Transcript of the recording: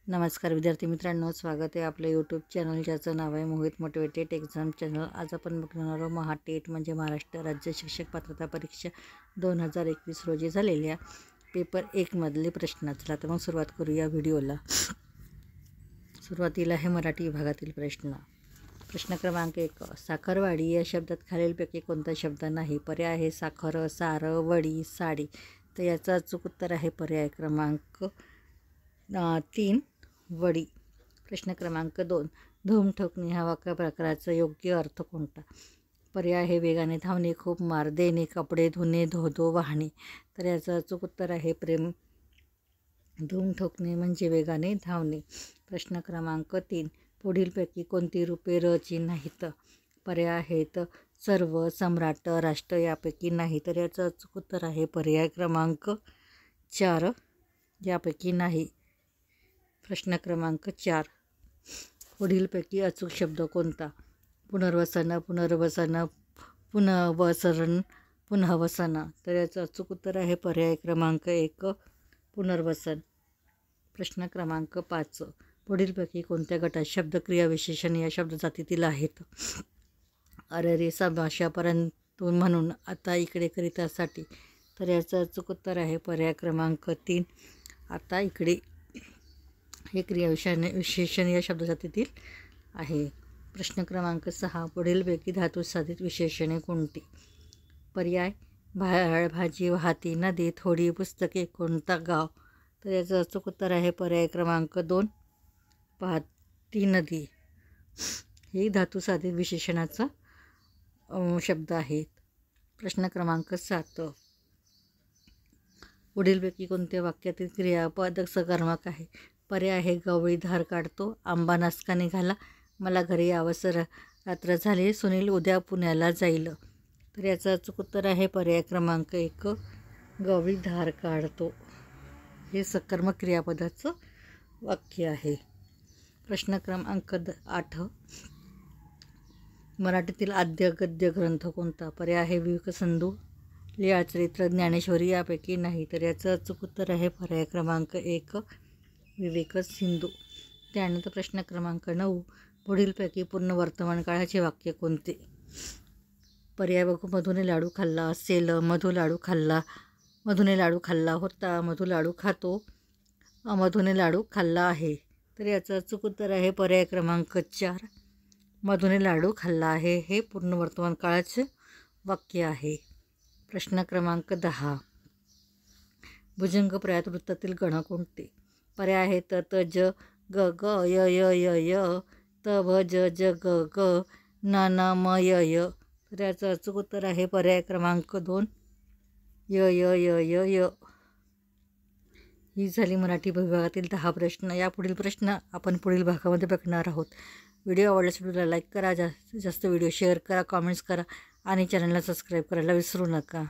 नमस्कार विद्यार्थी मित्रांनो, स्वागत आहे आपल्या यूट्यूब चॅनल ज्याचं नाव आहे मोहित मोटिवेटेड एक्झाम चॅनल। आज आपण बघणार आहोत महाटेट म्हणजे महाराष्ट्र राज्य शिक्षक पात्रता परीक्षा 2021 रोजी झालेल्या पेपर 1 मधले प्रश्न। चला तर मग सुरुवात करूया व्हिडिओला। सुरुवातीला आहे मराठी विभागातील प्रश्न। प्रश्न क्रमांक 1, साखरवाडी या शब्दात खालीलपैकी कोणता शब्द नाही? पर्याय आहे साखर, सार, वडी, साडी। तर याचा अचूक उत्तर आहे पर्याय क्रमांक 3 वडी। प्रश्न क्रमांक 2, धूम ठोकणे ह्या वाक्य प्रकाराचा योग्य अर्थ कोणता? पर्याय आहे वेगाने धावणे, खूप मार देणे, कपडे धुणे, धो वाहणे। तर याचं अचूक उत्तर आहे प्रेम। धूम ठोकणे म्हणजे वेगाने धावणे। प्रश्न क्रमांक 3, पुढीलपैकी कोणती रूपे र ची नाहीत? पर्याय आहेत सर्व, सम्राट, राष्ट्र यापैकी नाही। तर याचं अचूक उत्तर आहे पर्याय क्रमांक 4 यापैकी नाही। प्रश्न क्रमांक 4, पुढीलपैकी अचूक शब्द कोणता? पुनर्वसन, पुनर्वसन, पुनर्वसन, पुनर्वसन। तर याचं अचूक उत्तर आहे पर्याय क्रमांक 1 पुनर्वसन। प्रश्न क्रमांक 5, पुढीलपैकी कोणत्या गटात शब्द क्रिया विशेषण या शब्दजातीतील आहेत? अरेरे, समाशा, परंतु, म्हणून, आता, इकडे, करितासाठी। तर याचं अचूक उत्तर आहे पर्याय क्रमांक 3 आता, इकडे। हे क्रिया विशेषण या शब्दजातीतील आहे। प्रश्न क्रमांक 6, पुढीलपैकी धातुसाधित विशेषणे कोणती? पर्याय भाळ, भाजी, वाहती, नदी, थोडी, पुस्तके, कोणता गाव। तर याचं अचूक उत्तर आहे पर्याय क्रमांक 2 वाहती नदी। ही धातुसाधित विशेषणाचा शब्द आहेत। प्रश्न क्रमांक 7, पुढीलपैकी कोणत्या वाक्यातील क्रियापद सकर्मक आहे? पर्याय आहे गवळी धार काढतो, आंबा नासका निघाला, मला घरी यावंस रात्र झाली, सुनील उद्या पुण्याला जाईल। तर याचं अचूक उत्तर आहे पर्याय क्रमांक 1 गवळी धार काढतो। हे सकर्मक क्रियापदाचं वाक्य आहे। प्रश्न क्रमांक 8, मराठीतील आद्य गद्य ग्रंथ कोणता? पर्याय आहे विवेकसिंधू, लीळाचरित्र, ज्ञानेश्वरी यापैकी नाही। तर याचं अचूक उत्तर आहे पर्याय क्रमांक 1 विवेकसिंधू। त्यानंतर प्रश्न क्रमांक 9, पुढीलपैकी पूर्ण वर्तमान काळाचे वाक्य कोणते? पर्याय बघू, मधुने लाडू खाल्ला असेल, मधु लाडू खाल्ला, मधुने लाडू खाल्ला होता, मधु लाडू खातो, मधुने लाडू खाल्ला आहे। तर याचं अचूक उत्तर आहे पर्याय क्रमांक 4 मधुने लाडू खाल्ला आहे। हे पूर्ण वर्तमान काळाचे वाक्य आहे। प्रश्न क्रमांक 10, भुजंग पर्यायात वृत्तातील गण कोणते? पर्याय आहे त, त, ज, ग, ग, य, य, य, य, त, भ, ज, ज, ग, ग, न, न, म, य, य। तर याचं अचूक उत्तर आहे पर्याय क्रमांक 2 य, य, य, य, य। ही झाली मराठी विभागातील 10 प्रश्न। यापुढील प्रश्न आपण पुढील भागामध्ये बघणार आहोत। व्हिडिओ आवडल्यास व्हिडिओला लाईक करा, जास्तीत जास्त व्हिडिओ शेअर करा, कॉमेंट्स करा आणि चॅनलला सबस्क्राईब करायला विसरू नका।